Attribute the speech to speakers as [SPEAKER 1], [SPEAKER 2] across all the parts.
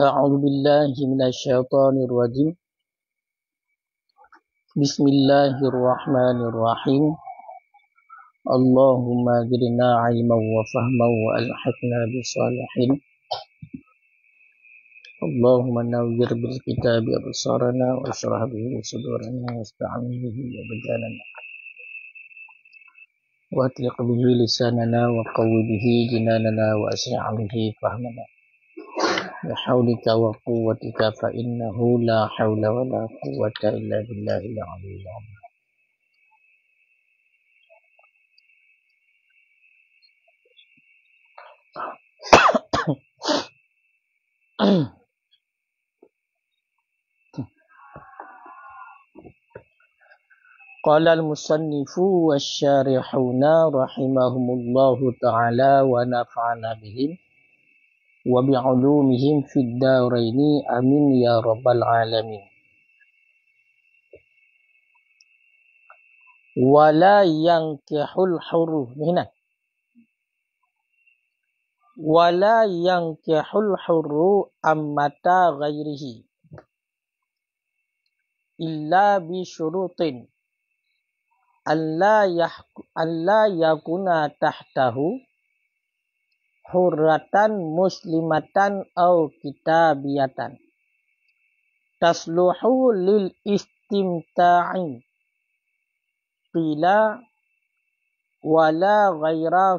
[SPEAKER 1] أعوذ بالله من الشيطان الرجيم بسم الله الرحمن الرحيم اللهم زدنا علما وفهما وألحقنا بالصالحين اللهم نور بالكتاب أبصارنا واشرح به صدورنا واستعن به أبداننا وأطلق به لساننا وقوي به جناننا وأسرع به فهمنا بحولك وقوتك فإنه لا حول ولا قوة إلا بالله العلي العظيم. قال المصنف والشارحون رحمهم الله تعالى ونفعنا بهم وبعلومهم في الدارين آمين يا رب العالمين. ولا ينكح الحر هنا ولا ينكح الحر أمة غيره إلا بشروط أن لا يكون تحته hurratan muslimatan au kitabiyatan tasluhu lil istimta'i qila wala ghaira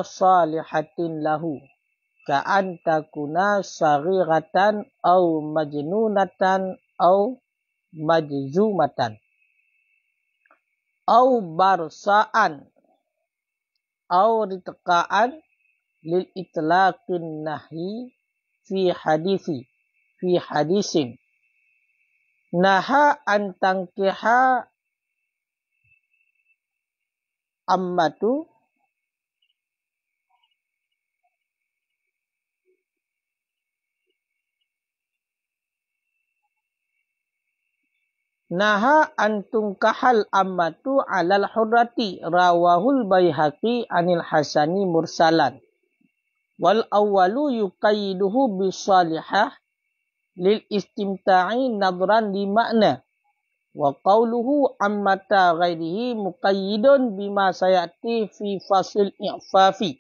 [SPEAKER 1] salihatin lahu ka'an takuna saghiratan au majnunatan au majzumatan au barsaan au ritqaan lil itlaqin nahyi fi hadisin naha an tankiha ammatu naha antung kahal ammatu alal hurrati rawahul Baihaqi anil Hasani mursalan wal awwalu yuqayyiduhu bisalihah lil istimta'i nadran di makna wa qawluhu ammata ghairihi muqayyidun bima sayati fi fasil i'fafi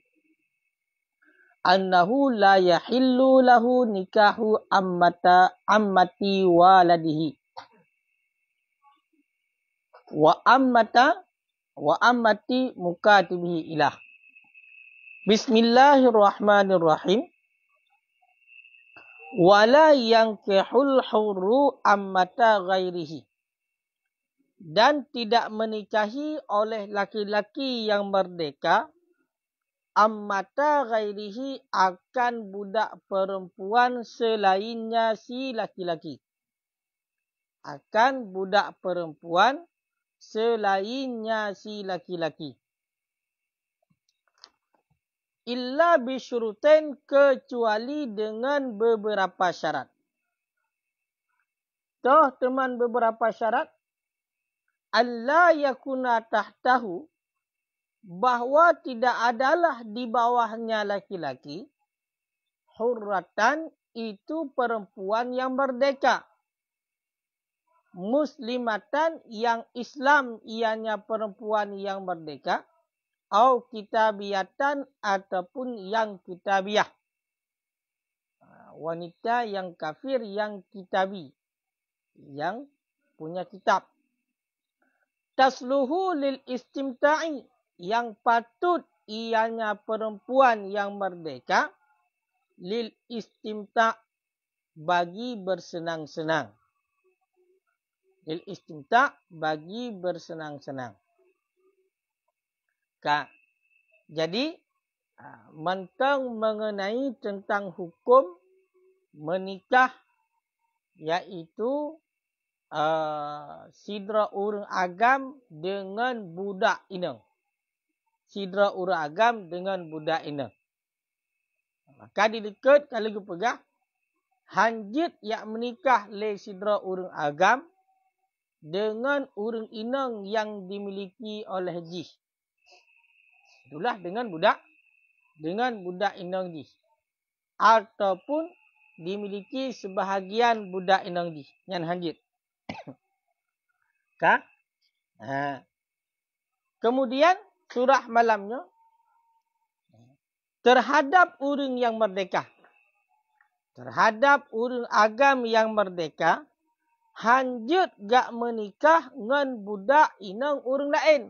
[SPEAKER 1] annahu la yahillu lahu nikahu ammati waladihi wa ammati mukatibihi ilah. Bismillahirrahmanirrahim. Wala yankihul hurru ammata ghairihi, dan tidak menikahi oleh laki-laki yang merdeka ammata ghairihi akan budak perempuan selainnya si laki-laki, akan budak perempuan selainnya si laki-laki. Illa bisyurutain, kecuali dengan beberapa syarat. Toh teman, beberapa syarat. Alla yakuna tahtahu, bahwa tidak adalah di bawahnya laki-laki. Hurratan, itu perempuan yang merdeka. Muslimatan, yang Islam ianya perempuan yang merdeka. Au kitabiyatan, ataupun yang kitabiyah. Wanita yang kafir yang kitabi, yang punya kitab. Tasluhu lil istimta'i, yang patut ianya perempuan yang merdeka. Lil istimta', bagi bersenang-senang. Lil istimta', bagi bersenang-senang. Jadi mengenai tentang hukum menikah, yaitu sidra urang agam dengan budak inang. Sidra urang agam dengan budak inang. Maka didekat kalau kita pegah hanjit yang menikah le sidra urang agam dengan urang inang yang dimiliki oleh jih. Itulah dengan budak dengan budak inang di. Ataupun dimiliki sebahagian budak inang di. Yang hanjit. Ka? Kemudian surah malamnya terhadap orang yang merdeka. Terhadap orang agam yang merdeka, hanjut gak menikah dengan budak inang orang lain.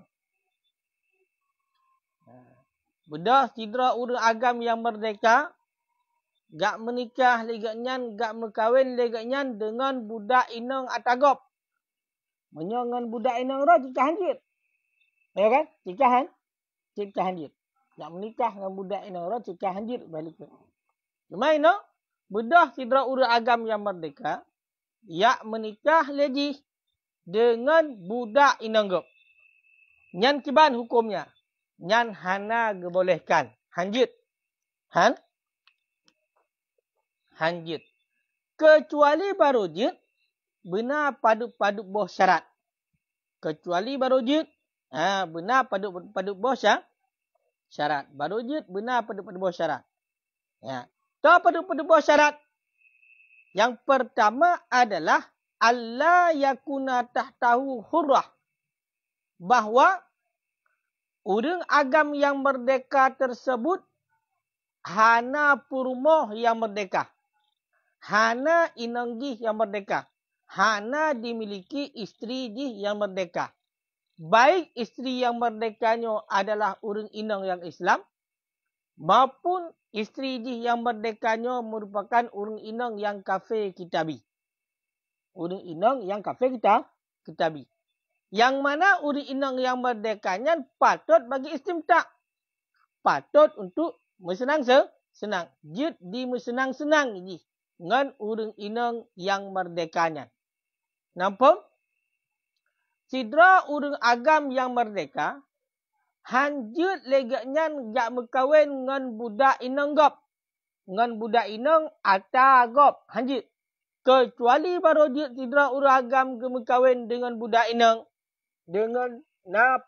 [SPEAKER 1] Bedah sidra orang agam yang merdeka, gak menikah legatnya, gak berkahwin legatnya dengan budak inang atagop. Menyangan budak inang roh cikah hanjut. Ya kan? Cikah hanjut. Gak menikah dengan budak inang roh cikah hanjut balik. Cuma ini, bedah sidra orang agam yang merdeka, yak menikah lagi dengan budak inang gop. Nyan kiban hukumnya. Nyan hana gebolehkan. Hanjut. Hanjut. Kecuali barujut, benar paduk-paduk boh syarat. Kecuali barujut, benar paduk-paduk boh syarat. Barujut, benar paduk-paduk boh syarat. Ya. Tahu paduk-paduk boh syarat. Yang pertama adalah alla yakuna tahtahu hurrah. Bahawa orang agam yang merdeka tersebut hana purmoh yang merdeka. Hana inanggih yang merdeka. Hana dimiliki isteri jih yang merdeka. Baik isteri yang merdekanya adalah orang inang yang Islam, maupun isteri jih yang merdekanya merupakan orang inang yang kafir kitabi. Orang inang yang kafir kitabi. Yang mana orang inang yang merdekanya patut bagi istimta'. Patut untuk bersenang-senang. Jid di bersenang-senang ini. Dengan orang inang yang merdekanya. Nampak? Sidra orang agam yang merdeka, hanjut legaknya gak berkahwin dengan budak inang gop. Dengan budak inang atagop. Hanjut. Kecuali barujut sidra orang agam berkahwin dengan budak inang. Dengan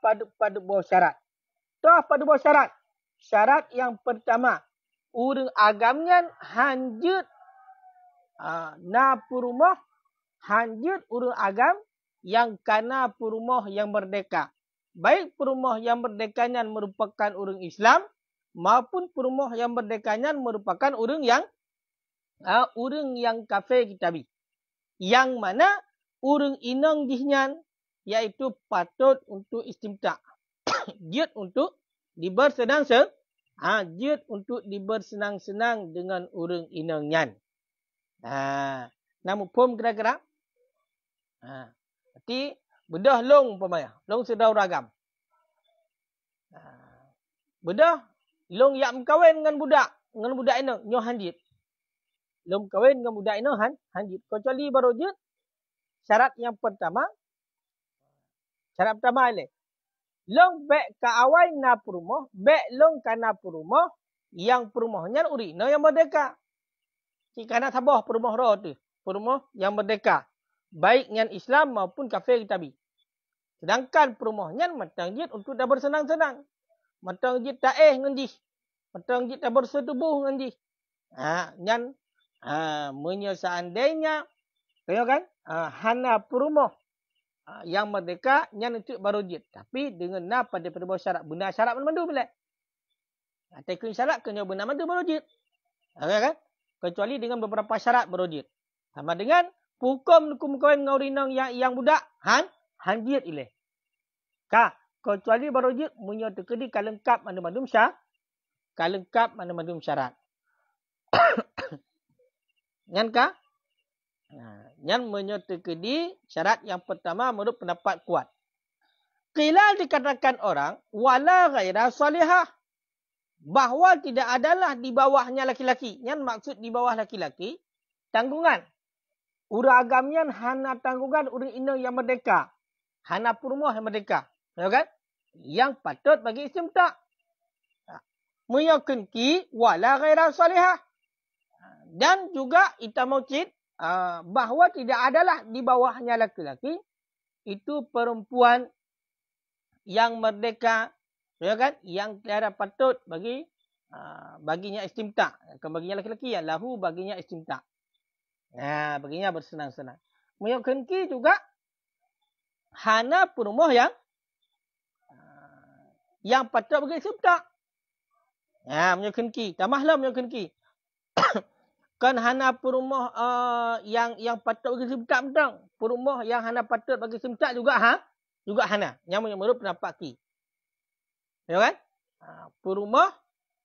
[SPEAKER 1] paduk-paduk bawah syarat. Tuh paduk bawah syarat. Syarat yang pertama. Orang agamnya hanjut. Purumah. Hanjut orang agam yang kana purumah yang merdeka. Baik purumah yang merdekanya merupakan orang Islam. Maupun purumah yang merdekanya merupakan orang yang kafir kitabi. Yang mana orang inang jihnya iaitu patut untuk istimta'. Jid untuk dibersenang-senang. Jid untuk dibersenang-senang dengan orang inangnya. Namun pun kira-kira. Berarti bedah long umpamanya. Long sedau ragam. Bedah long yang berkahwin dengan budak. Dengan budak inang. Nyoh hanjit. Long berkahwin dengan budak inang hanjit. Kecuali barujut. Syarat yang pertama. Syarat pertama adalah. Long bek ka awai na purumah. Bek long kana purumah. Yang purumahnya uri. No yang merdeka. Kerana sabah purumah roh tu. Purumah yang merdeka. Baik yang Islam maupun kafir kitabi. Sedangkan purumahnya matang jid untuk dah bersenang-senang. Matang jid ta'eh dengan jih. Matang jid dah bersetubuh dengan jih. Yang seandainya. Tengok kan? Hana purumah. Yang merdeka, yang itu barujud. Tapi dengan pada bawah syarat. Benar syarat mandu bila. Tekun syarat, kena benar mandu barujud. Okay, kan? Kecuali dengan beberapa syarat barujud. Sama dengan hukum kawin dengan orang yang budak. Hanjit ilih. Kecuali barujud, menyatu kedi kalengkap mandu-mandum syarat. Kalengkap mandu-mandum syarat. Yang kah? Yang menyertakan syarat yang pertama menurut pendapat kuat. Qila dikatakan orang wala ghaira salihah. Bahawa tidak adalah di bawahnya laki-laki. Yang maksud di bawah laki-laki. Tanggungan. Urang agamnya hana tanggungan orang inang yang merdeka. Hana purumah yang merdeka. Kan? Yang patut bagi istimta'. Meyakin ki wala ghaira salihah. Dan juga kita maucid. Bahawa tidak adalah di bawahnya laki-laki. Itu perempuan yang merdeka. Ya kan? Yang tiada patut bagi baginya istimta'. Kan baginya laki-laki ya lahu baginya istimta'. Baginya bersenang-senang. Menyokengki juga hana perumoh yang patut bagi istimta'. Menyokengki. Tamahlah menyokengki. Kan hana perumoh yang patut bagi istimta' betul. Perumoh yang hana patut bagi istimta' juga hana. Yang menurut pendapat ki. Ya kan? Perumoh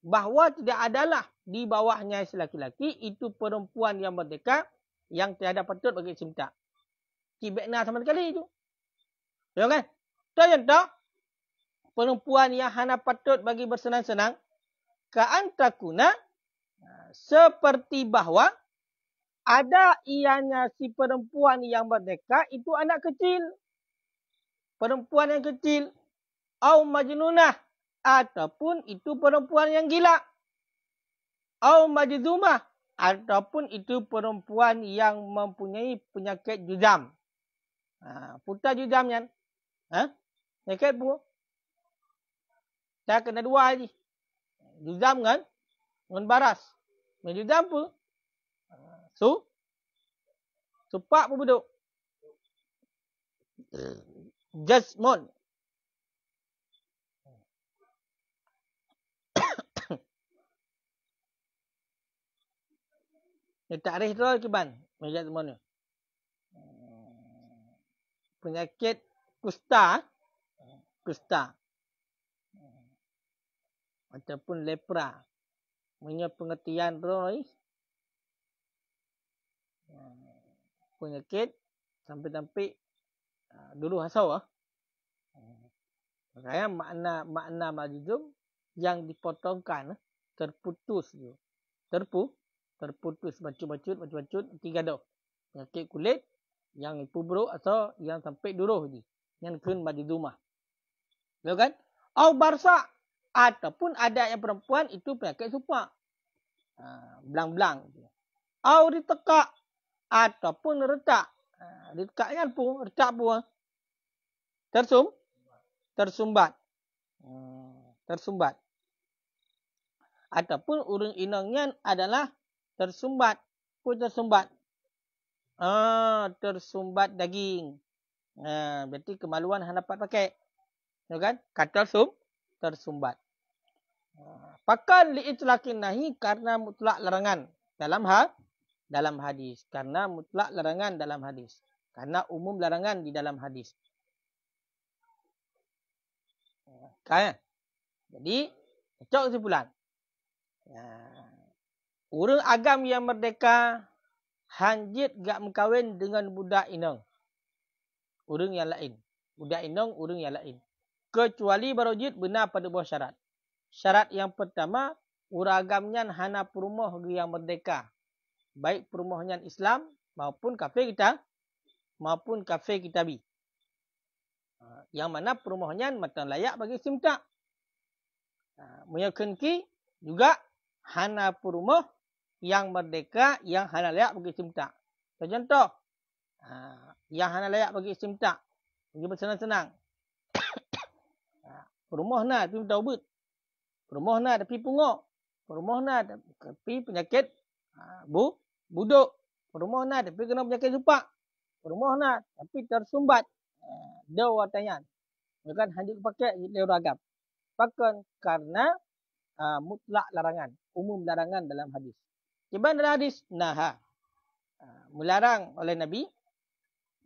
[SPEAKER 1] bahawa tidak adalah di bawahnya si laki-laki itu perempuan yang merdeka yang tiada patut bagi istimta'. Kibekna sama sekali itu. Ya kan? Contoh perempuan yang hana patut bagi bersenang-senang ka'antakuna seperti bahawa ada ianya si perempuan yang merdeka itu anak kecil. Perempuan yang kecil. Au majnunah. Ataupun itu perempuan yang gila. Au majdumah. Ataupun itu perempuan yang mempunyai penyakit juzam. Putar juzam kan? Penyakit pun. Dah kena dua lagi. Juzam kan? Dengan baras. Juzam pun. Supak pun beduk. Jasmon. Dia takrif tu kiban. Jasmon ni. Penyakit kusta. Ataupun lepra. Punya pengertian tu ni. Penyakit sampai dulu hasau Makanya makna majzum yang dipotongkan terputus tu. Terputus bacut-bacut 3 dah. Penyakit kulit yang pubruk atau yang sampai duruh je. Yang kun majzumah. Betul kan? Au barsa ataupun ada yang perempuan itu penyakit supak. Belang-belang. Au ritqa ataupun retak. Retaknya pun retak pun tersumbat. Tersumbat. Ataupun urang inangnya adalah tersumbat. Tersumbat daging. Berarti kemaluan hang dapat pakai. Ya kan? Kata tersumbat. Pakan li'itlakin nahi karena mutlak larangan dalam hadis. Karena mutlak larangan dalam hadis. Karena umum larangan di dalam hadis. Kan? Jadi, cocok kesimpulan. Urang agam yang merdeka hanjit gak mengkawin dengan budak inang. Urang yang lain. Budak inang, urang yang lain. Kecuali barojit benar pada buah syarat. Syarat yang pertama, urang agamnya hana perumoh yang merdeka. Baik perumohnya Islam maupun kafir kitabi. Yang mana perumohnya matan layak bagi istimta'. Menyokengki juga hana perumoh yang merdeka yang hana layak bagi istimta'. Contoh, yang hana layak bagi istimta'. Bagi bersenang-senang. Perumoh na tapi taubut. Perumoh na tapi pungok. Perumoh na tapi penyakit buduk. Perumoh na tapi kena penyakit supak. Perumoh na tapi tersumbat. Dua tanya. Bukan hanya pakai ragam. Pakai karena mutlak larangan. Umum larangan dalam hadis. Sebab dalam hadis, melarang oleh Nabi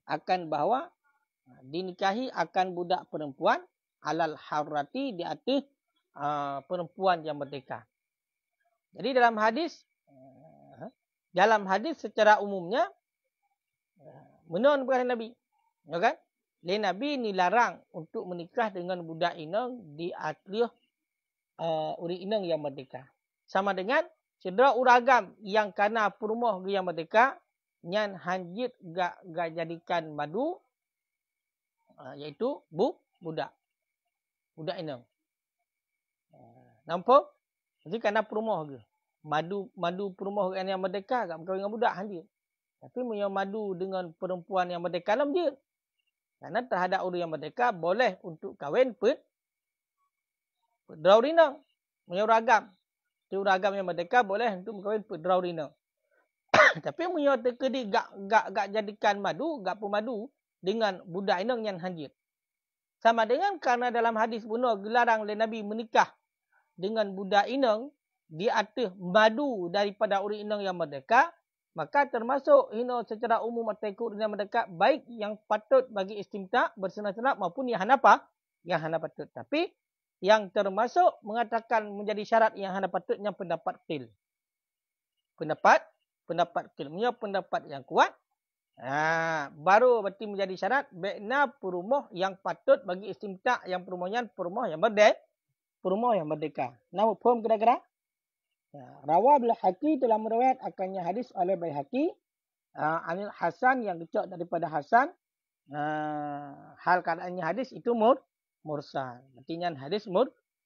[SPEAKER 1] akan bahawa dinikahi akan budak perempuan alal harrati di atas perempuan yang merdeka. Jadi dalam hadis secara umumnya menurut perkataan Nabi. Ya kan? Nabi ni larang untuk menikah dengan budak inang di atas orang inang yang merdeka. Sama dengan cedera uragam yang kana perumoh yang merdeka nyan hanjit gak jadikan madu iaitu budak inang. Nampak? Jadi kana perumoh ke. Madu perumoh yang merdeka gak berkahwin dengan budak hanjit. Tapi punya madu dengan perempuan yang merdeka dalam dia. Karena terhadap orang yang merdeka boleh untuk kahwin pun draw rinang. Punya ragam. Di uragam yang merdeka boleh untuk mengkahwin pedrau rina. Tapi punya tekedi gak jadikan madu, gak pemadu dengan budak inang yang hanjit. Sama dengan karena dalam hadis bunuh gelarang oleh Nabi menikah dengan budak inang di atas madu daripada orang inang yang merdeka, maka termasuk secara umum atau ikut yang merdeka baik yang patut bagi istimta bersenang-senang maupun yang hana patut. Tapi yang termasuk mengatakan menjadi syarat yang hana patut yang pendapat qil. Pendapat qil. Punya pendapat yang kuat. Baru berarti menjadi syarat bekna perumuh yang patut bagi istimta yang perumuhnya perumuh yang merdeka. Nama faham kira-kira? Rawa bil Haqi telah meriwayat akannya hadis oleh Baihaqi Anil Hasan yang kecok daripada Hasan. Hal keadaannya hadis itu mursal. Artinya hadis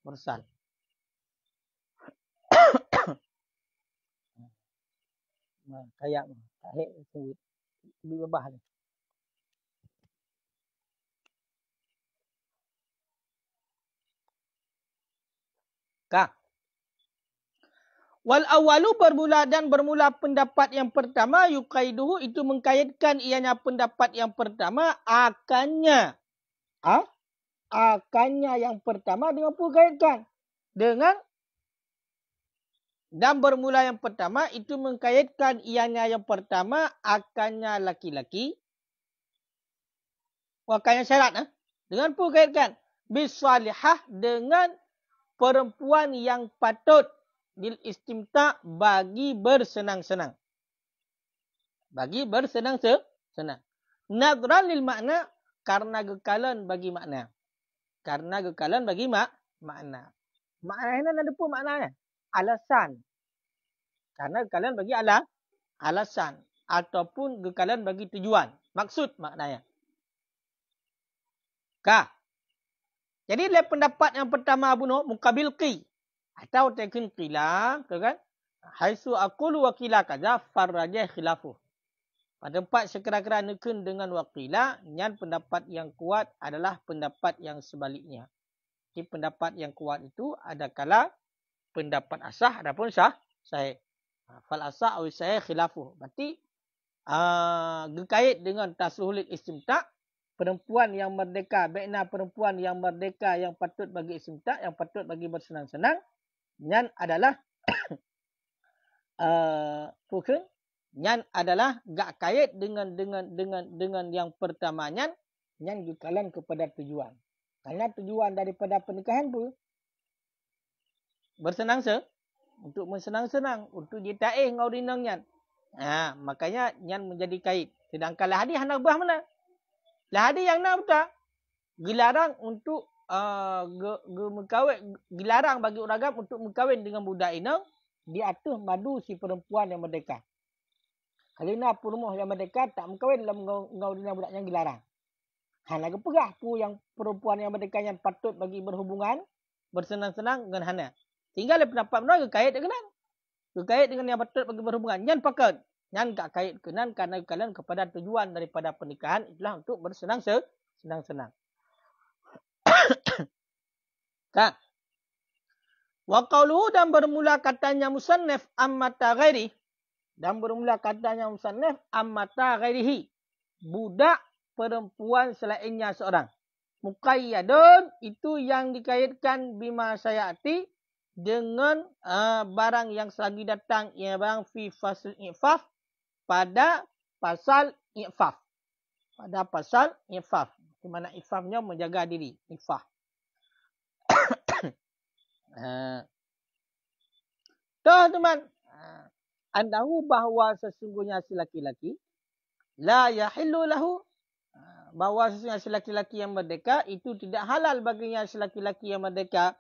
[SPEAKER 1] mursal. Kayak sebut bebah ni. Wal awalu bermula pendapat yang pertama yuqaiduhu itu mengkaitkan ianya pendapat yang pertama akannya yang pertama dengan apa kaitkan dengan dan bermula yang pertama itu mengkaitkan ianya yang pertama akannya laki-laki akannya syarat dengan apa kaitkan bisalihah dengan perempuan yang patut bil istimta bagi bersenang-senang. Bagi bersenang-senang. Nadran lil makna karena gekalan bagi makna. Karena gekalan bagi makna. Makna ini ada apa maknanya? Alasan. Karena gekalan bagi alasan. Ataupun gekalan bagi tujuan. Maksud maknanya. Jadi dalam pendapat yang pertama bunuh mukabil qi. Atau tekin qila, kan? Haisu aqulu wa qila kaza farrajah khilafu. Pada tempat sekira-kira nekun dengan waqila, nyan pendapat yang kuat adalah pendapat yang sebaliknya. Jadi pendapat yang kuat itu ada kala pendapat asah adapun sahih. Fal asah aw sahih khilafu. Berarti gekait dengan tasluhul istimta, perempuan yang merdeka, baikna perempuan yang merdeka yang patut bagi istimta, yang patut bagi bersenang-senang, nyan adalah nyan adalah gak kait dengan yang pertamanya, nyan gekalan kepada tujuan. Karena tujuan daripada pernikahan tu untuk bersenang-senang, untuk jitaih ngau rinang nyan. Makanya nyan menjadi kait. Sedangkan hadis hendak bah mana? Hadis yang nak betul dilarang untuk dilarang bagi uragam untuk berkahwin dengan budak inang di atas madu si perempuan yang merdeka. Kerana perumuh yang merdeka tak berkahwin dalam ngau dengan budak yang dilarang. Hana kepegah pu yang perempuan yang merdeka yang patut bagi berhubungan bersenang-senang dengan hana. Tinggal pendapat mereka kait dengan yang patut bagi berhubungan. Nyan pakat. Nyan tak kait kenan karena kalian kepada tujuan daripada pernikahan itulah untuk bersenang-senang. Wa qawluhu dan bermula katanya musannaf ammata ghairi. Dan bermula katanya musannaf ammata ghairihi. Budak perempuan selainnya seorang. Muqayyadun itu yang dikaitkan bima sayati dengan barang yang selagi datang ia barang fi fasl i'faf pada pasal i'faf. Pada pasal i'faf. Di mana i'fafnya menjaga diri. I'faf. Teman-teman, andahu bahawa sesungguhnya si laki-laki la yahillu lahu, bahawa sesungguhnya si laki-laki yang merdeka itu tidak halal baginya si laki-laki yang merdeka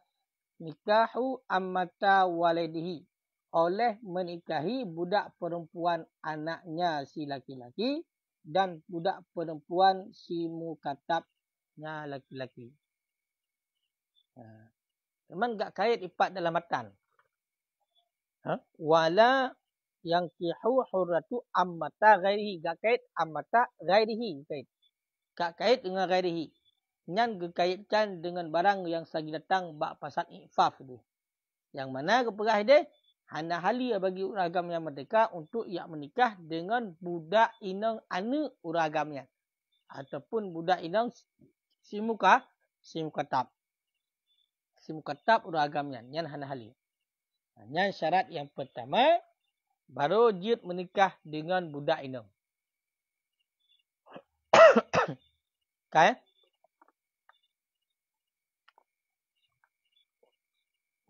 [SPEAKER 1] nikahu ammata walidihi, oleh menikahi budak perempuan anaknya si laki-laki dan budak perempuan si mukatabnya laki-laki. Teman enggak kait ipat dalam matan. Wala yang kihu hurratu ammata ghairihi, enggak kait ammata ghairihi, enggak kait dengan ghairihi. Nyan dikaitkan dengan barang yang selagi datang bak pasal ifaf tu. Yang mana keperah dia hana halia bagi orang agam yang merdeka untuk ia menikah dengan budak inang anak orang agamnya ataupun budak inang si mukatab orang agamnya yang hana halia. Yang syarat yang pertama baru jid menikah dengan budak inang. Okay?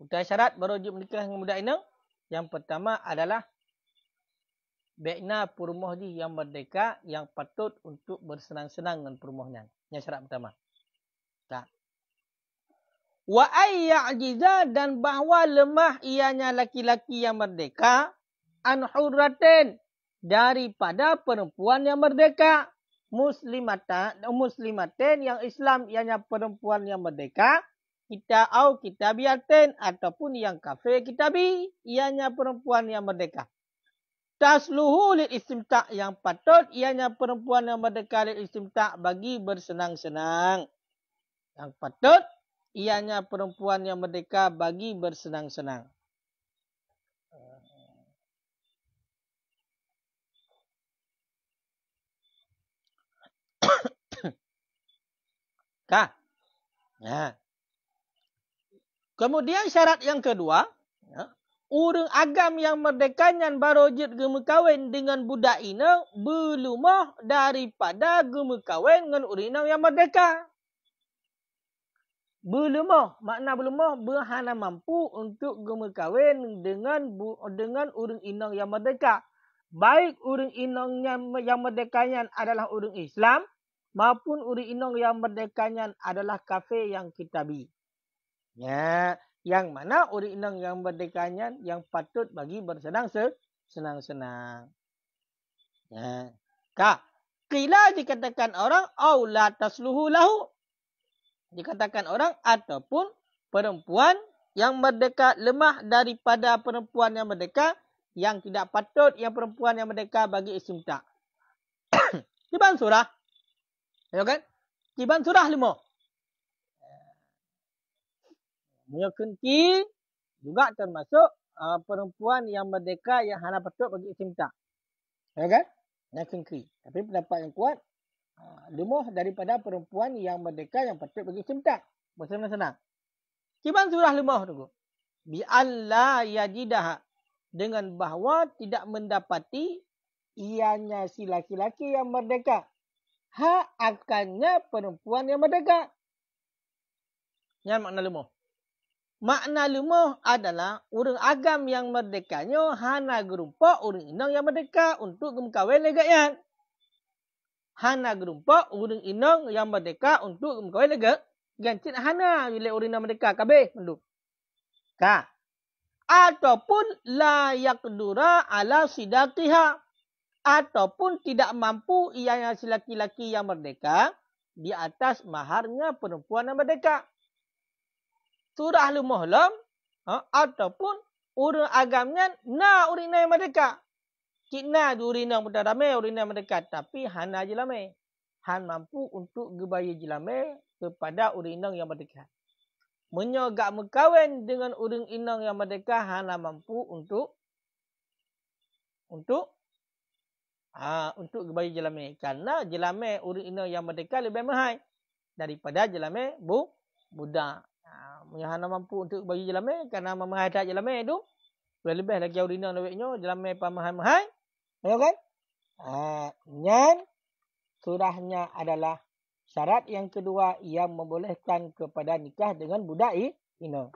[SPEAKER 1] Untuk syarat baru jid menikah dengan budak inang, yang pertama adalah Baikna perumah di yang merdeka yang patut untuk bersenang-senang dengan perumahnya. Yang syarat pertama. Tak. Wa ayya'jiza dan bahawa lemah ianya laki-laki yang merdeka an hurratin daripada perempuan yang merdeka. Muslimatin yang Islam ianya perempuan yang merdeka. Kitabiatin ataupun yang kafir kitabi ianya perempuan yang merdeka. Tasluhu lil istimta' yang patut ianya perempuan yang merdeka lil istimta' bagi bersenang-senang. Yang patut ianya perempuan yang merdeka bagi bersenang-senang. Kah? Ya. Kemudian syarat yang kedua, ya, orang agam yang merdeka yang baru jid gemu kahwin dengan budak ina belumah daripada gemu kahwin dengan orang ina yang merdeka. Belumah, makna belumah berhana mampu untuk gemu kahwin dengan orang ina yang merdeka. Baik orang ina yang merdekanya adalah orang Islam maupun orang ina yang merdekanya adalah kafir yang kitabi. Ya, yang mana orang inang yang merdekanya yang patut bagi bersenang-senang. Ya. Qila dikatakan orang au la tasluhu lahu. Dikatakan orang ataupun perempuan yang merdeka lemah daripada perempuan yang merdeka yang tidak patut yang perempuan yang merdeka bagi istimta'. Tiban surah. Ya kan? Tiban surah 5. Menyekenti juga termasuk perempuan yang merdeka yang hana patut bagi istimta'. Ya kan? Menyekenti. Tapi pendapat yang kuat, lemah daripada perempuan yang merdeka yang patut bagi istimta'. Bersenang-senang. Kiban surah 5 tu. Bi'alla yajidaha. Dengan bahawa tidak mendapati ianya si laki-laki yang merdeka. Akannya perempuan yang merdeka. Yang makna lemah. Makna lemah adalah orang agam yang merdekanya hana gerumpa orang inang yang merdeka untuk gemkawin legaknya. Hana gerumpa orang inang yang merdeka untuk gemkawin legak. Gancit hana bila orang inang merdeka kabeh menduk. Ataupun la yaqdura ala sidaqiha. Ataupun tidak mampu ianya si laki-laki yang merdeka di atas maharnya perempuan yang merdeka. Surah Al-Muhlam ataupun orang agamnya orang yang merdeka. Kina orang yang berdamai, orang yang merdeka. Tapi hana jelame. Han mampu untuk gebaya jelame kepada orang yang merdeka. Menyogak berkahwin dengan orang inang yang merdeka hana mampu untuk gebaya jelame. Karena jelame orang inang yang merdeka lebih mahal daripada jelame budak. Hana mampu untuk bagi jelame kerana memahal jelame itu lebih lagi urina leweknya jelame pamahal-mahal. Ya kan? Yang surahnya adalah syarat yang kedua yang membolehkan kepada nikah dengan budak ina.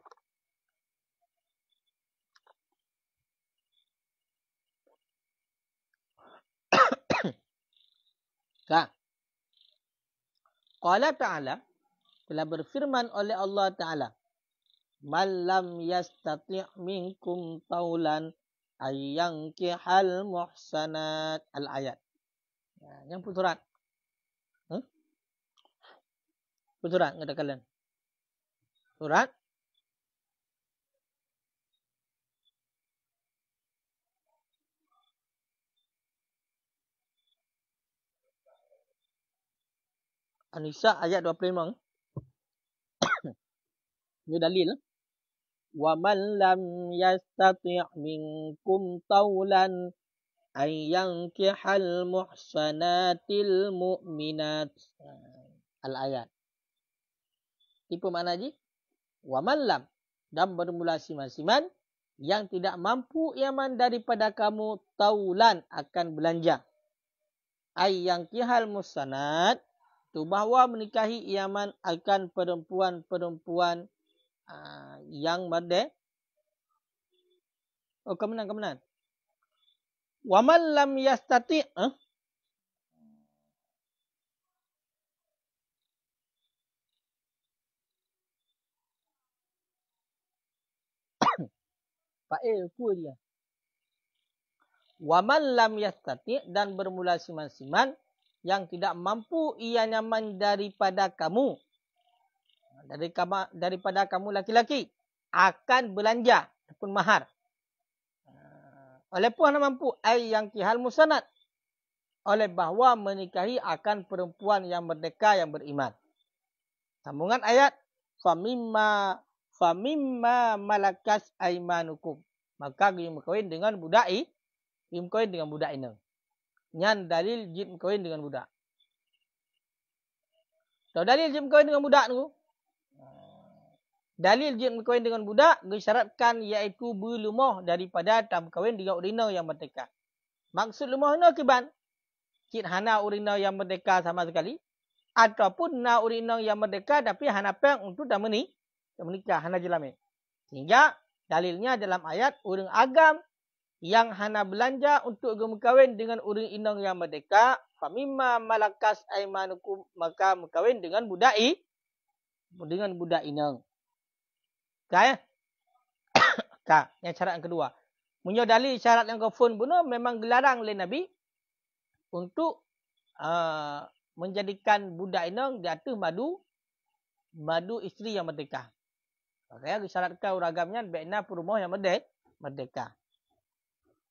[SPEAKER 1] Qala ta'ala telah berfirman oleh Allah Ta'ala. Man lam yastati' minkum taulan ayyankihal muhsanat. Al-ayat. Yang puturan. Puturan kata kalian. Surat. An-Nisa ayat 25. Ini dalil. Wa man lam yastati' minkum tawlan ay yankihal muhsanatil mu'minat. Al-ayat. Tipu makna ji? Wa man lam. Dan bermula siman-siman yang tidak mampu iaman daripada kamu taulan akan belanja. Ay yankihal muhsanat. Itu bahawa menikahi iaman akan perempuan-perempuan yang merdeka. Oh, kemenang. Wa man lam yastati' Fa'il ku dia. Wa man lam yastati' dan bermula siman-siman yang tidak mampu ia nyaman daripada kamu. Daripada kamu laki-laki akan belanja ataupun mahar. Oleh pun mampu ai yang kihal musanad. Oleh bahawa menikahi akan perempuan yang merdeka yang beriman. Sambungan ayat famimma malakas aimanukum. Maka dia berkahwin dengan budak dia berkahwin dengan budak ini. Nyan dalil jid berkahwin dengan budak. Tahu dalil jid berkahwin dengan budak tu? Dalil jid berkahwin dengan budak disyaratkan iaitu berlumah daripada tak berkahwin dengan urina yang merdeka. Maksud lumah ni kiban? Cid hana urina yang merdeka sama sekali ataupun na urina yang merdeka tapi hana peng untuk dah menikah hana jelamin. Sehingga dalilnya dalam ayat urang agam yang hana belanja untuk berkahwin dengan urang inang yang merdeka, famimma malakas aimanukum, maka berkahwin dengan budak inang. Okay? Yang syarat yang kedua. Punya dalil syarat yang kafun pun memang gelarang oleh Nabi untuk menjadikan budak inang di atas madu isteri yang merdeka. Makanya disyaratkan uragamnya baikna perumah yang merdeka.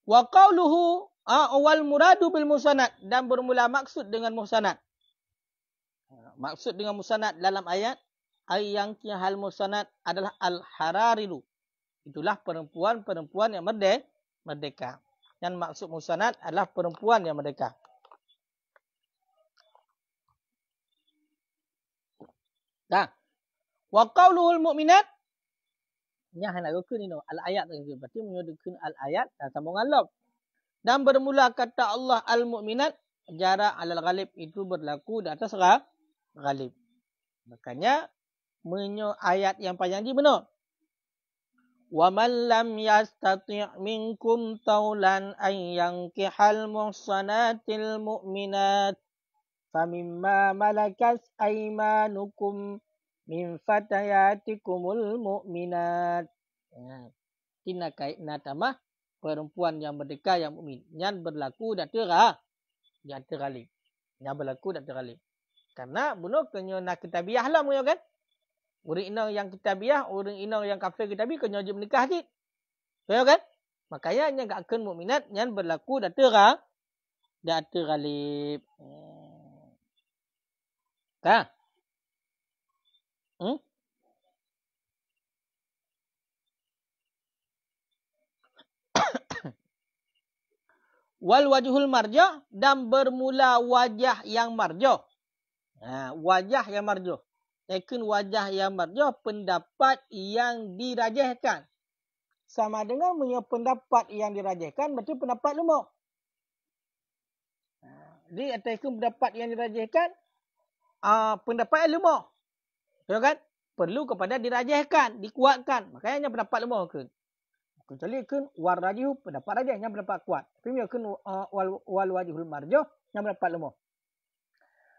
[SPEAKER 1] Wa qawluhu wal muradu bil musanad dan bermula maksud dengan musanad. Maksud dengan musanad dalam ayat yang hal musanad adalah al-hararilu. Itulah perempuan-perempuan yang merdeka. Dan maksud musanad adalah perempuan yang merdeka. Nah, wa qawluhul mu'minat. Ini hanya rukun ini. Al-ayat. Berarti menyebutkan al-ayat dan sambungan log. Dan bermula kata Allah al-mu'minat. Jarak alal ghalib itu berlaku di atas ghalib. Makanya, ayat yang panjang ini benar. Wa man lam yastati' minkum taulan ay yankihal muhsanatil mu'minat famimma malakas aimanukum min fatayatikumul mu'minat. Tina kaitna tamah perempuan yang merdeka yang mukmin. Yang berlaku datera ghalib. Yang berlaku datera ghalib. Karena bunuh kena nak kitabiah lah mu kan? Orang inang yang kitabiah, orang inang yang kafir kitabi kena je menikah sikit. Betul kan? Makanya yang gak akan mukminat yang berlaku datera ghalib. Kan? Wal wajhul marjah dan bermula wajah yang marjah. Wajah yang marjah. Yakun wajah yang marjah pendapat yang dirajahkan. Sama dengan punya pendapat yang dirajahkan berarti pendapat lemah. Jadi ataskan pendapat yang dirajahkan pendapat yang lemah. Betul kan? Perlu kepada dirajahkan, dikuatkan. Makanya pendapat lemah kan. Kecuali kan war rajihu pendapat rajah yang pendapat kuat. Tapi kan wal wajhul marjah yang pendapat lemah.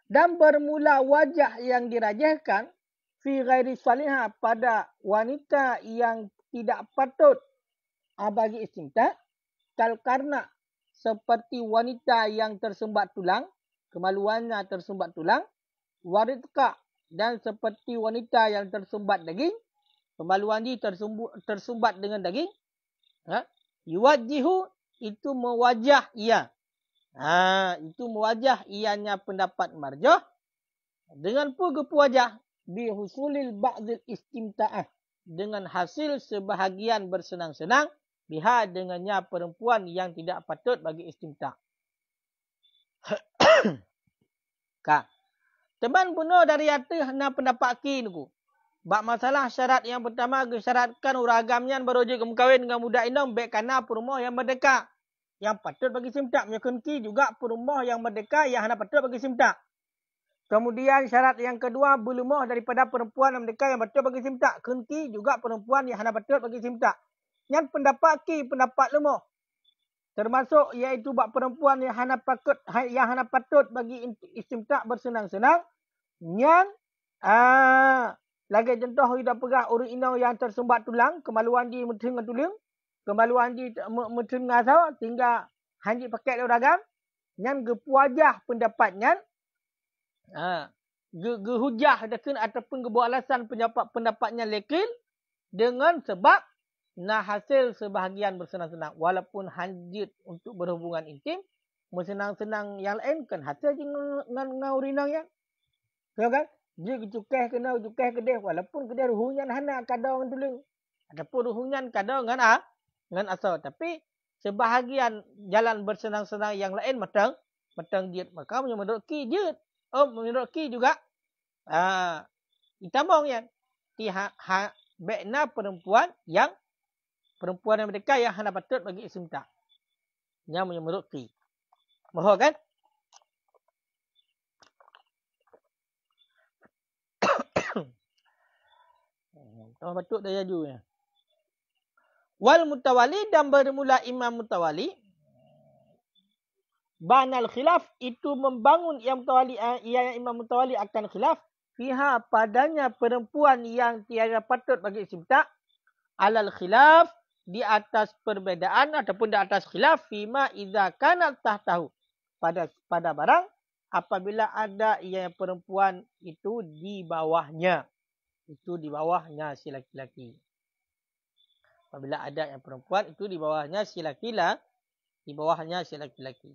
[SPEAKER 1] Dan bermula wajah yang dirajahkan fi ghairi salihah pada wanita yang tidak patut bagi istimta karena seperti wanita yang tersumbat tulang, kemaluannya tersumbat tulang, waridqa dan seperti wanita yang tersumbat daging, kemaluan dia tersumbat dengan daging, yuwajjihu itu mewajah ia. Itu mewajah ianya pendapat marjah dengan pegepu wajah bihusulil ba'dil istimta'ah dengan hasil sebahagian bersenang-senang biha dengannya perempuan yang tidak patut bagi istimta'. Ka. Teman bunuh dari hati hana pendapat ki niku. Bak masalah syarat yang pertama gesyaratkan uragamnya berujuk kawin dengan budak inang baik kana perumah yang merdeka. Yang patut bagi simtak. Menyakun ki juga perumah yang merdeka yang hana patut bagi simtak. Kemudian syarat yang kedua berlumah daripada perempuan yang merdeka yang patut bagi simtak. Kunki juga perempuan yang hana patut bagi simtak. Yang pendapat ki pendapat lumah. Termasuk iaitu bak perempuan yang hana patut bagi istimtak bersenang-senang. Yang lagi contoh hidup pegah urut inau yang tersumbat tulang, kemaluan di meteng tulang, kemaluan di meteng ngasau tinggal hanji pakai ragam, nyan gepuajah pendapatnya, gehujah dekan ataupun gebuat alasan pendapatnya lekil dengan sebab nah hasil sebahagian bersenang-senang walaupun hanjit untuk berhubungan intim, bersenang-senang yang lain kan hasil je dengan urinang ya. Tahu kan? Dia cukeh kena cukeh kedeh walaupun kedeh ruhunyan hana kadau dengan tuling. Ataupun ruhunyan kadau dengan asal. Tapi sebahagian jalan bersenang-senang yang lain matang jid. Maka menurut ki jid. Menurut ki juga itamong yan. Ti bekna perempuan yang merdeka yang hana patut bagi istimta. Yang menurut ki. Mohon kan? Tahu batuk dah jaju ya. Wal mutawali dan bermula imam mutawali. Banal khilaf itu membangun imam mutawali akan khilaf. Fiha padanya perempuan yang tiada patut bagi istimta. Alal khilaf di atas perbedaan ataupun di atas khilaf. Fima idza kanat tahtahu. Pada barang apabila ada yang perempuan itu di bawahnya. Itu di bawahnya si laki-laki. Apabila ada yang perempuan itu di bawahnya si laki-laki. Di bawahnya si laki-laki.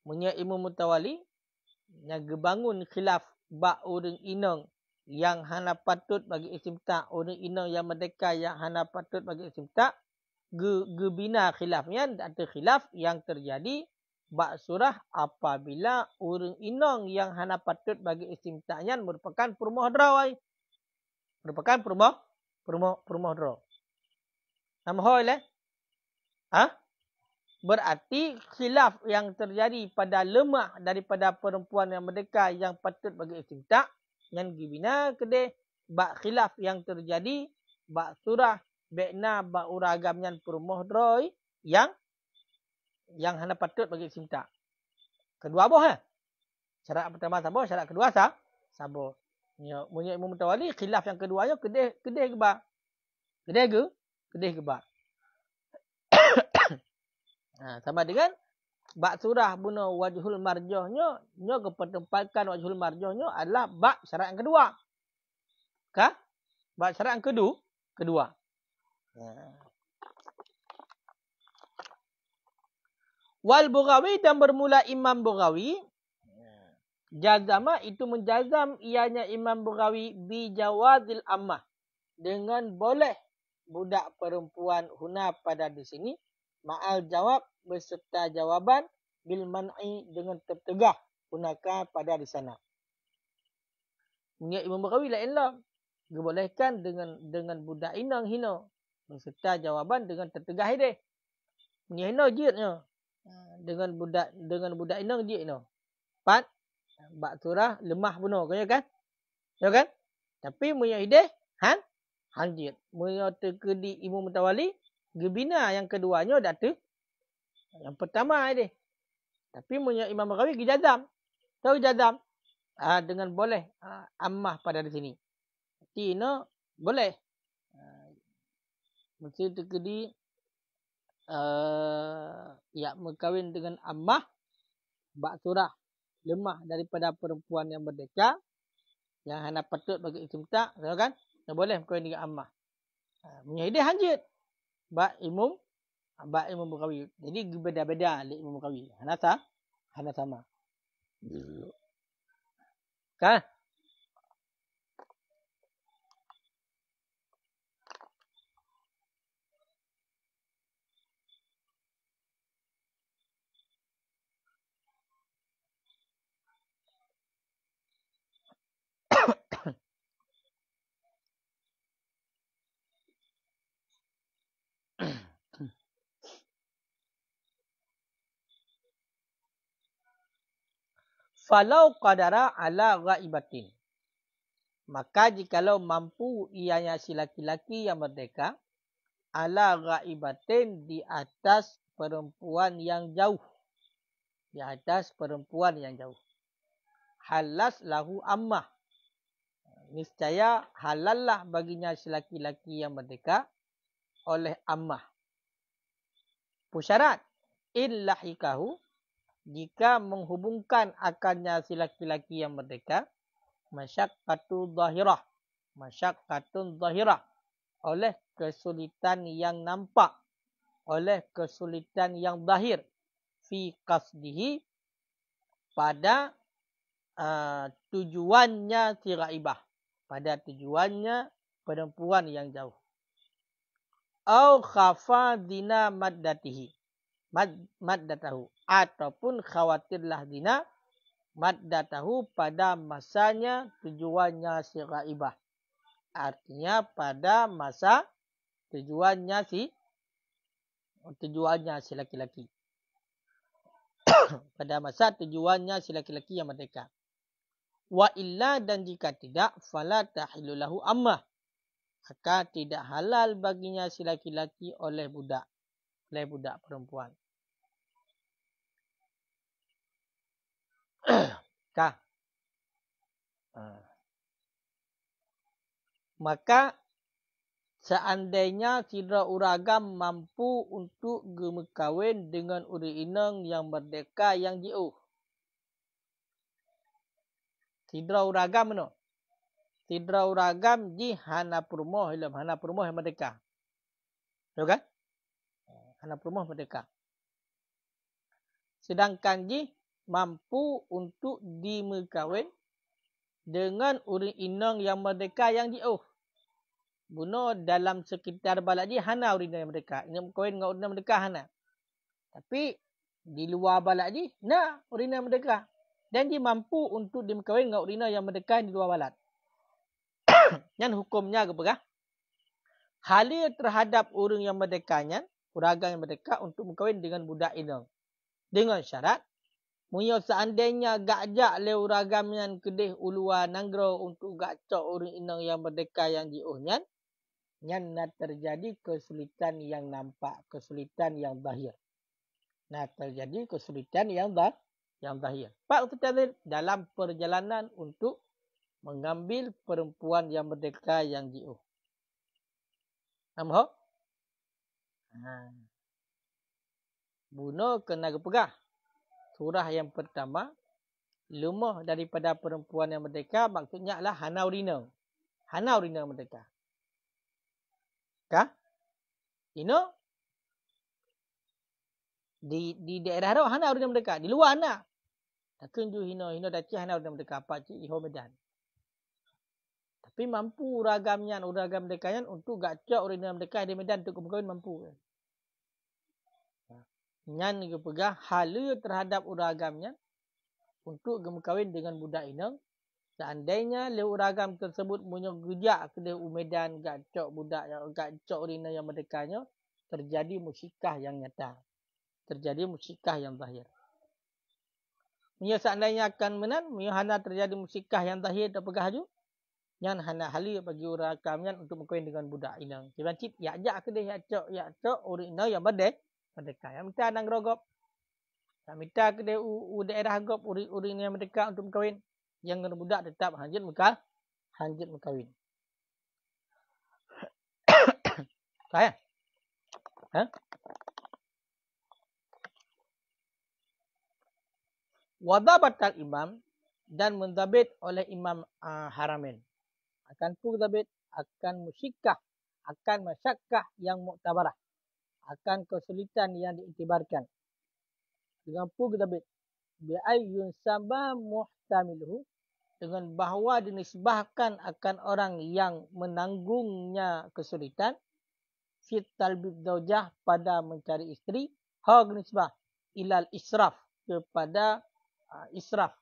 [SPEAKER 1] Punya ilmu mutawali. Yang gebangun khilaf bak orang inang yang hana patut bagi istimta. Orang inang yang merdeka yang hana patut bagi istimta. Gebina khilafnya. Ada khilaf yang terjadi. Bak surah apabila orang inang yang hana patut bagi istimta'nya merupakan perumah drawai. Merupakan perumah draw. Nama hoi leh? Berarti khilaf yang terjadi pada lemah daripada perempuan yang merdeka yang patut bagi istimta' yang gibina kedeh bak khilaf yang terjadi bak surah bekna bak uragam yang perumah draw yang hana patut bagi istimta'. Kedua boh syarat pertama sabar, syarat kedua sabar. Punya ilmu mutawali khilaf yang keduanya kedeh gebak. Kedeh gebak. Sama dengan bak surah buna wajhul marjahnya, nya kepertempatkan wajhul marjahnya adalah bak syarat yang kedua. Kah? Bak syarat yang kedua. Wal Bughawi dan bermula Imam Bughawi. Jazama itu menjazam ianya Imam Bughawi bi jawazil ammah. Dengan boleh budak perempuan huna pada di sini. Ma'al jawab beserta jawaban bil man'i dengan tertegah hunaka pada di sana. Punya Imam Bughawi lain lah. Dibolehkan dengan budak inang hina. Beserta jawaban dengan tertegah dia. Punya hina jidnya. Dengan budak inang dia no. Pat bak surah lemah bunuh kan? Ya kan? Tapi muya ide hanjit. Muya terkedi ilmu mutawali gebina yang keduanya datu. Yang pertama ide. Tapi muya Imam Bughawi gijazam. Tahu jazam? Dengan boleh ammah pada di sini. Berarti no boleh. Mesti terkedi ya berkahwin dengan ammah bak surah lemah daripada perempuan yang merdeka yang hana patut bagi istimta, tahu kan? Tak boleh berkahwin dengan ammah. Punya ide hanjit bak Imam Bughawi. Jadi beda-beda Imam Bughawi. Hana sama. Kan? Falau qadara ala ghaibatin. Maka jikalau mampu ianya si laki-laki yang merdeka ala ghaibatin di atas perempuan yang jauh. Di atas perempuan yang jauh. Halas lahu ammah. Niscaya halallah baginya si laki-laki yang merdeka oleh ammah. Pusyarat illahikahu jika menghubungkan akannya si laki-laki yang merdeka masyaqqatun zahirah. Masyaqqatun zahirah. Oleh kesulitan yang nampak. Oleh kesulitan yang zahir. Fi qasdihi. Pada tujuannya si ghaibah. Pada tujuannya perempuan yang jauh. Au khafa zina maddatihi. Maddatahu. Ataupun khawatirlah zina maddatahu pada masanya tujuannya si ghaibah. Artinya pada masa tujuannya si laki-laki. Pada masa tujuannya si laki-laki yang merdeka. Wa illa dan jika tidak fala tahillu lahu ammah. Maka tidak halal baginya si laki-laki oleh budak perempuan. Kah? Maka seandainya sidra uragam mampu untuk gemekawin dengan uri inang yang merdeka yang jiuh. Sidra uragam no. Sidra uragam ji hana purmoh hilam hana purmoh yang merdeka. Tahu kan? Hana purmoh merdeka. Sedangkan ji mampu untuk dimekawin dengan uri inang yang merdeka yang jiuh. Bunuh dalam sekitar balak ji hana uri inang yang merdeka. Ingin berkahwin dengan uri inang merdeka hana. Tapi di luar balak ji nak uri inang merdeka. Dan dia mampu untuk dimekawin dengan urina yang merdeka di luar balat. Yang hukumnya kepada halil terhadap orang yang merdekanya, uragam yang merdeka untuk berkahwin dengan budak inang. Dengan syarat, munya seandainya gak ajak le uragam yang kedih ulua nanggro untuk gak cok orang inang yang merdeka yang diuhnya, yang nak terjadi kesulitan yang nampak, kesulitan yang zahir. Nah terjadi kesulitan yang zahir. Pak Ustaz dalam perjalanan untuk mengambil perempuan yang merdeka yang jiuh. Nampak? Bunuh kena kepegah. Surah yang pertama, lemah daripada perempuan yang merdeka maksudnya adalah hana urina. Hana urina merdeka. Kah? Ino di daerah ro hana urina merdeka, di luar hana. Takkan ju hino daci hana urina merdeka apa ci iho medan. Tapi mampu uragam merdeka untuk gak cok urina merdeka di medan untuk berkahwin mampu. Nyan ke pegah hala terhadap uragamnya untuk berkahwin dengan budak inang. Seandainya le uragam tersebut punya gejak ke medan gak cok budak yang gak cok urina yang merdekanya, terjadi musyikah yang nyata. Terjadi musyikah yang zahir. Ia seandainya akan menan, ia hana terjadi musyikah yang zahir terpegah ju. Yang hana halil bagi uragamnya untuk berkahwin dengan budak inang. Sebab cip ya ajak ke dia ya cok urina yang merdeka. Yang minta nang rogop. Yang minta ke dia daerah gop urina yang merdeka untuk berkahwin. Yang budak tetap hanjit berkahwin. Faham? Ha? Wadabatal imam dan mendabit oleh imam Haramain. Akan mendabit, akan musyikah, akan masyakkah yang muktabarah. Akan kesulitan yang diiktibarkan. Dengan mendabit. Bi'ayyun sabah muhtamiluhu. Dengan bahawa dinisbahkan akan orang yang menanggungnya kesulitan. Fit talbid zaujah pada mencari isteri. Hak nisbah ilal israf. Kepada israf,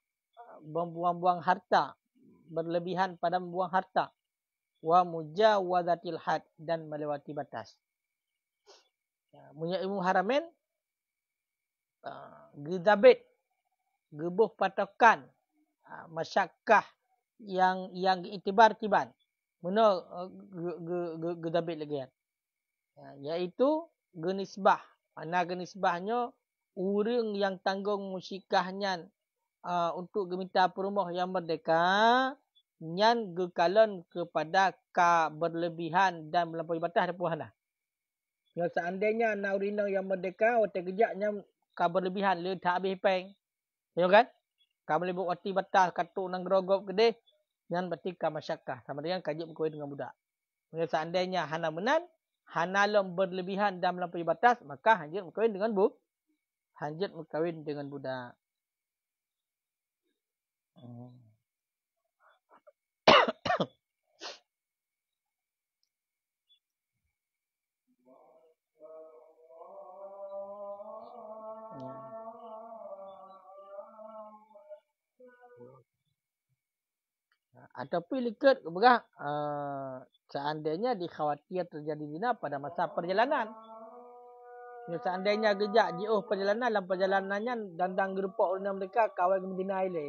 [SPEAKER 1] membuang-buang harta, berlebihan pada membuang harta, wa mujawazatil had dan melewati batas. Punya ilmu Haramain, gedabit, gebuh patokan masyakkah yang itibar-tiban. Mana gedabit lagi kan? Iaitu genisbah. Mana genisbahnya orang yang tanggung musyikahnya untuk geminta perumah yang merdeka nyan gekalan kepada berlebihan dan melampaui batas dan puhana. Kalau seandainya nak orang yang merdeka, waktu kejaknya berlebihan, le tak habis peng. Ya kan? Kamu boleh buat waktu batas, katuk nang gerogop gede, nyan berarti masyakkah. Sama dengan kajib berkahwin dengan budak. Kalau seandainya hana menan, hana lom berlebihan dan melampaui batas, maka hanjit berkahwin dengan budak. Ataupun likat berah seandainya dikhawatir terjadi zina pada masa perjalanan. Seandainya gejak jauh perjalanan, dalam perjalanannya dandang gerupak orang mereka kawal ke Medina ile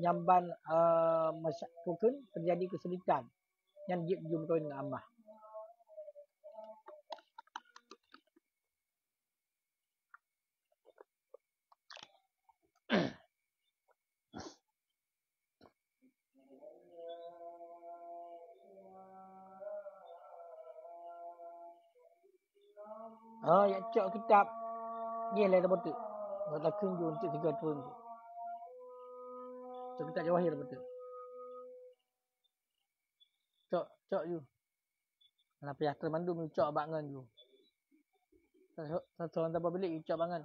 [SPEAKER 1] nyamban masyarakat terjadi kesulitan yang jumpa dengan amah. Ya cok kitab. Dia lah betul. Nak kunjung untuk 3 tahun tu. Cok kitab Jawahir betul. Cok you. Nak payah termandu cok bangan you. Satu orang tanpa bilik you cok bangan.